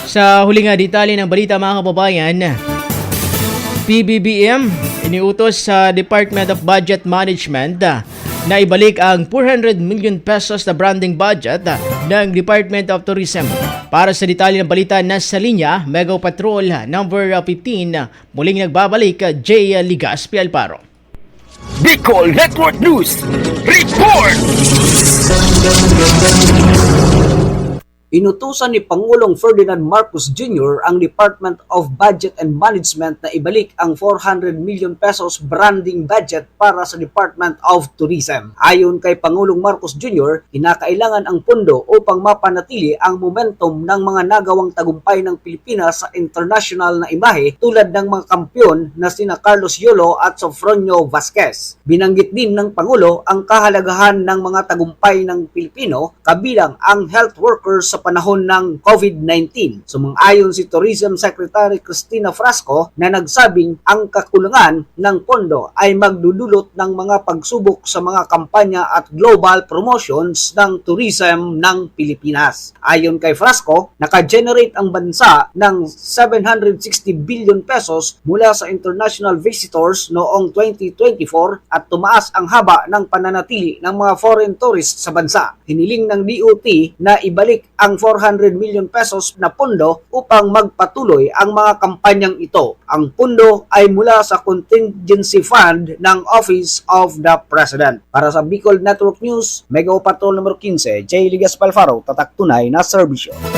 Sa huli nga detalye ng balita mga kababayan, PBBM iniutos sa Department of Budget Management na ibalik ang 400 million pesos na branding budget ng Department of Tourism. Para sa detalye ng balita, nasa linya, Mega Patrol number 15, muling nagbabalik Jay Ligaspi Alparo. Bicol Network News Report! Inutusan ni Pangulong Ferdinand Marcos Jr. ang Department of Budget and Management na ibalik ang 400 million pesos branding budget para sa Department of Tourism. Ayon kay Pangulong Marcos Jr., kinakailangan ang pondo upang mapanatili ang momentum ng mga nagawang tagumpay ng Pilipinas sa international na imahe tulad ng mga kampyon na sina Carlos Yolo at Sofronio Vasquez. Binanggit din ng Pangulo ang kahalagahan ng mga tagumpay ng Pilipino kabilang ang health workers sa panahon ng COVID-19. Sumang-ayon si Tourism Secretary Cristina Frasco na nagsabing ang kakulangan ng pondo ay magdudulot ng mga pagsubok sa mga kampanya at global promotions ng tourism ng Pilipinas. Ayon kay Frasco, naka-generate ang bansa ng 760 billion pesos mula sa international visitors noong 2024 at tumaas ang haba ng pananatili ng mga foreign tourists sa bansa. Hiniling ng DOT na ibalik ang 400 million pesos na pondo upang magpatuloy ang mga kampanyang ito. Ang pondo ay mula sa contingency fund ng Office of the President. Para sa Bicol Network News, Mega Patrol number 15, Jay Ligas Palfaro, tatak tunay na serbisyo.